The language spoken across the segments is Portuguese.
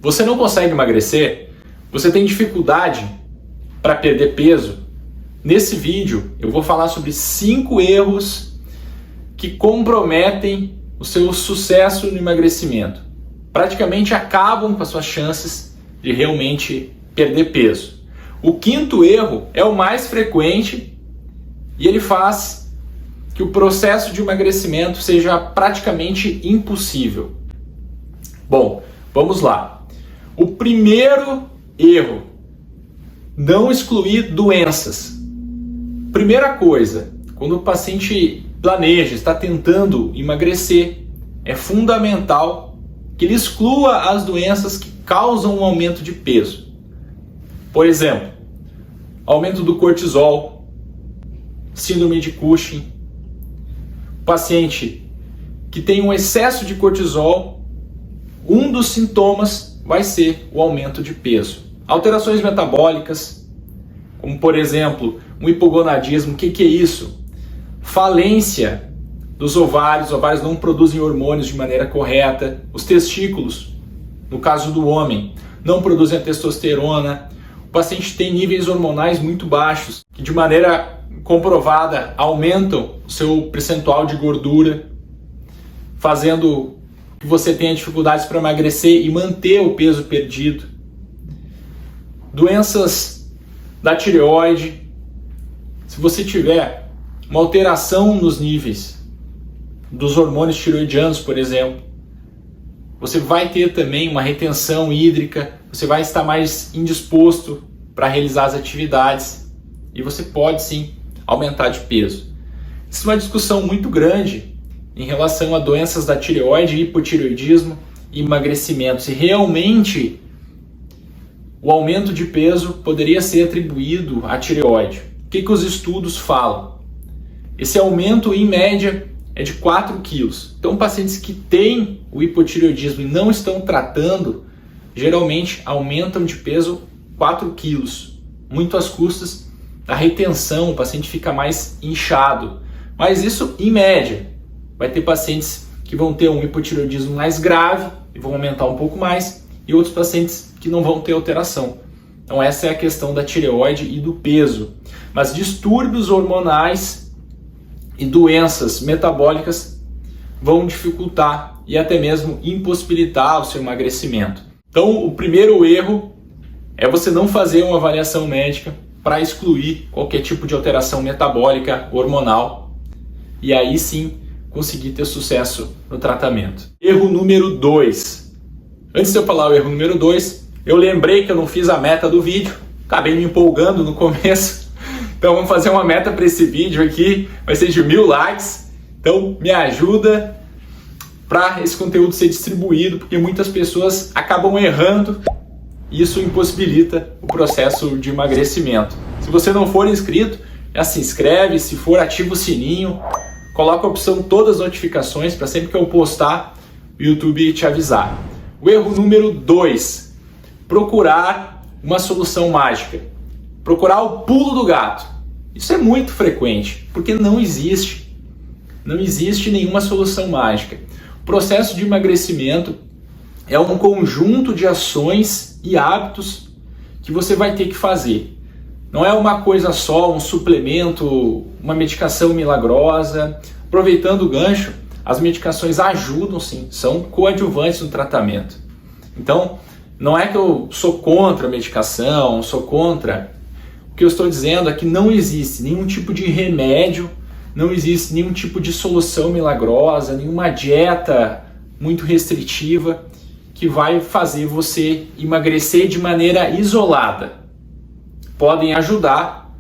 Você não consegue emagrecer? Você tem dificuldade para perder peso? Nesse vídeo eu vou falar sobre 5 erros que comprometem o seu sucesso no emagrecimento. Praticamente acabam com as suas chances de realmente perder peso. O 5º erro é o mais frequente e ele faz que o processo de emagrecimento seja praticamente impossível. Bom, vamos lá. O primeiro erro: não excluir doenças. Primeira coisa, quando o paciente planeja, está tentando emagrecer, é fundamental que ele exclua as doenças que causam um aumento de peso. Por exemplo, aumento do cortisol, síndrome de Cushing. O paciente que tem um excesso de cortisol, um dos sintomas vai ser o aumento de peso. Alterações metabólicas, como por exemplo, um hipogonadismo. O que é isso? Falência dos ovários. Os ovários não produzem hormônios de maneira correta. Os testículos, no caso do homem, não produzem a testosterona. O paciente tem níveis hormonais muito baixos, que de maneira comprovada aumentam o seu percentual de gordura, fazendo que você tenha dificuldades para emagrecer e manter o peso perdido. Doenças da tireoide. Se você tiver uma alteração nos níveis dos hormônios tireoidianos, por exemplo, você vai ter também uma retenção hídrica, você vai estar mais indisposto para realizar as atividades e você pode sim aumentar de peso. Isso é uma discussão muito grande em relação a doenças da tireoide, hipotireoidismo e emagrecimento. Se realmente o aumento de peso poderia ser atribuído à tireoide. O que os estudos falam? Esse aumento, em média, é de 4 quilos. Então, pacientes que têm o hipotireoidismo e não estão tratando, geralmente aumentam de peso 4 quilos, muito às custas da retenção. O paciente fica mais inchado. Mas isso, em média. Vai ter pacientes que vão ter um hipotireoidismo mais grave e vão aumentar um pouco mais, e outros pacientes que não vão ter alteração. Então essa é a questão da tireoide e do peso. Mas distúrbios hormonais e doenças metabólicas vão dificultar e até mesmo impossibilitar o seu emagrecimento. Então o primeiro erro é você não fazer uma avaliação médica para excluir qualquer tipo de alteração metabólica, hormonal, e aí sim conseguir ter sucesso no tratamento. Erro número 2. Antes de eu falar o erro número 2, eu lembrei que eu não fiz a meta do vídeo, acabei me empolgando no começo, então vamos fazer uma meta para esse vídeo aqui, vai ser de 1000 likes, então me ajuda para esse conteúdo ser distribuído, porque muitas pessoas acabam errando e isso impossibilita o processo de emagrecimento. Se você não for inscrito, já se inscreve, se for, ativa o sininho, coloca a opção todas as notificações para sempre que eu postar, o YouTube te avisar. O erro número 2, procurar uma solução mágica. Procurar o pulo do gato. Isso é muito frequente, porque não existe nenhuma solução mágica. O processo de emagrecimento é um conjunto de ações e hábitos que você vai ter que fazer. Não é uma coisa só, um suplemento, uma medicação milagrosa. Aproveitando o gancho, as medicações ajudam sim, são coadjuvantes no tratamento. Então, não é que eu sou contra a medicação, sou contra. O que eu estou dizendo é que não existe nenhum tipo de remédio, não existe nenhum tipo de solução milagrosa, nenhuma dieta muito restritiva que vai fazer você emagrecer de maneira isolada. Podem ajudar,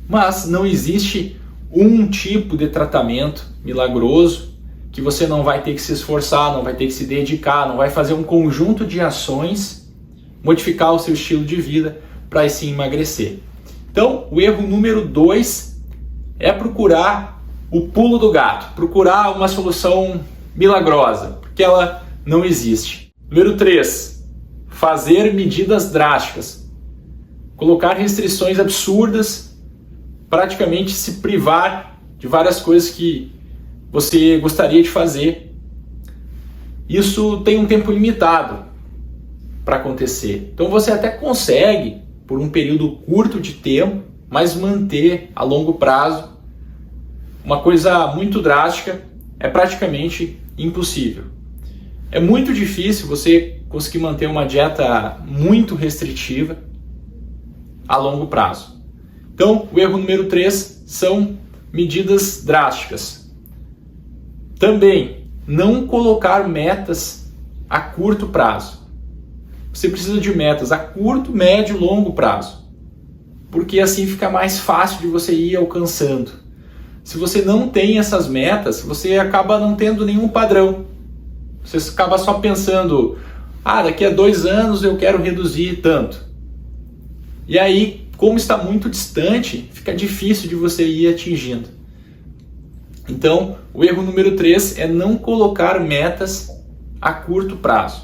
mas não existe um tipo de tratamento milagroso que você não vai ter que se esforçar, não vai ter que se dedicar, não vai fazer um conjunto de ações, modificar o seu estilo de vida para assim emagrecer. Então, o erro número 2 é procurar o pulo do gato, procurar uma solução milagrosa, porque ela não existe. Número 3, fazer medidas drásticas. Colocar restrições absurdas, praticamente se privar de várias coisas que você gostaria de fazer. Isso tem um tempo limitado. para acontecer. Então você até consegue, por um período curto de tempo, mas manter a longo prazo uma coisa muito drástica é praticamente impossível. É muito difícil você conseguir manter uma dieta muito restritiva a longo prazo. Então, o erro número 3 são medidas drásticas. Também, não colocar metas a curto prazo. Você precisa de metas a curto, médio e longo prazo, porque assim fica mais fácil de você ir alcançando. Se você não tem essas metas, você acaba não tendo nenhum padrão. Você acaba só pensando, daqui a 2 anos eu quero reduzir tanto. E aí, como está muito distante, fica difícil de você ir atingindo. Então, o erro número 3 é não colocar metas a curto prazo.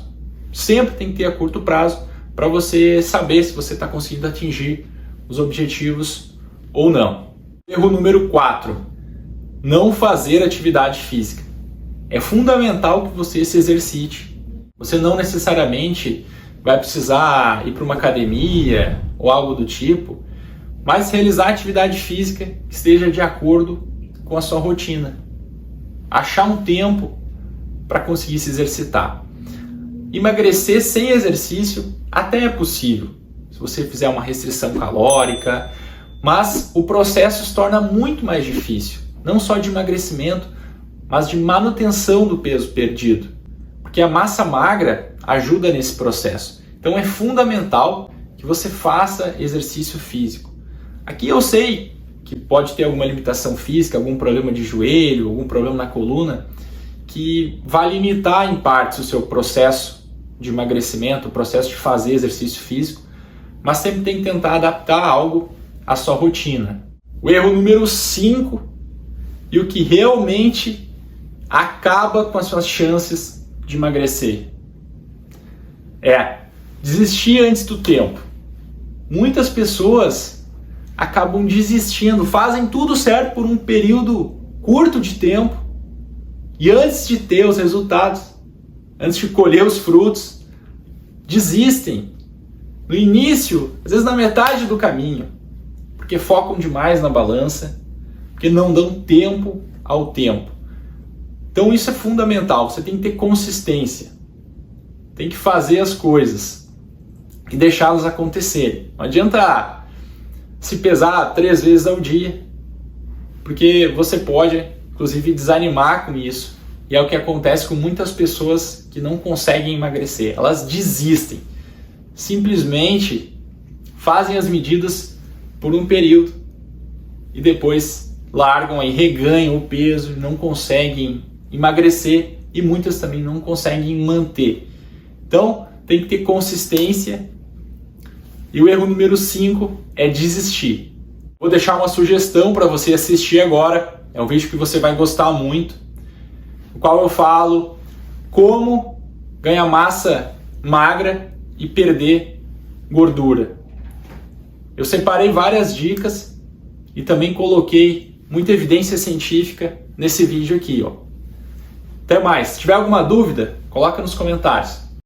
Sempre tem que ter a curto prazo para você saber se você está conseguindo atingir os objetivos ou não. Erro número 4, não fazer atividade física. É fundamental que você se exercite. Você não necessariamente vai precisar ir para uma academia ou algo do tipo, mas realizar atividade física que esteja de acordo com a sua rotina. Achar um tempo para conseguir se exercitar. Emagrecer sem exercício até é possível, se você fizer uma restrição calórica, mas o processo se torna muito mais difícil, não só de emagrecimento, mas de manutenção do peso perdido, porque a massa magra ajuda nesse processo. Então é fundamental que você faça exercício físico. Aqui eu sei que pode ter alguma limitação física, algum problema de joelho, algum problema na coluna, que vai limitar em partes o seu processo de emagrecimento, o processo de fazer exercício físico, mas sempre tem que tentar adaptar algo à sua rotina. O erro número 5, e o que realmente acaba com as suas chances de emagrecer, é desistir antes do tempo. Muitas pessoas acabam desistindo, fazem tudo certo por um período curto de tempo, e antes de ter os resultados, antes de colher os frutos, desistem. No início, às vezes na metade do caminho, porque focam demais na balança, porque não dão tempo ao tempo. Então isso é fundamental, você tem que ter consistência, tem que fazer as coisas e deixá-las acontecerem. Não adianta se pesar 3 vezes ao dia, porque você pode, inclusive, desanimar com isso. E é o que acontece com muitas pessoas que não conseguem emagrecer. Elas desistem. Simplesmente fazem as medidas por um período e depois largam e reganham o peso, não conseguem emagrecer e muitas também não conseguem manter. Então tem que ter consistência. E o erro número 5 é desistir. Vou deixar uma sugestão para você assistir agora. É um vídeo que você vai gostar muito, no qual eu falo como ganhar massa magra e perder gordura. Eu separei várias dicas e também coloquei muita evidência científica nesse vídeo aqui, ó. Até mais. Se tiver alguma dúvida, coloca nos comentários.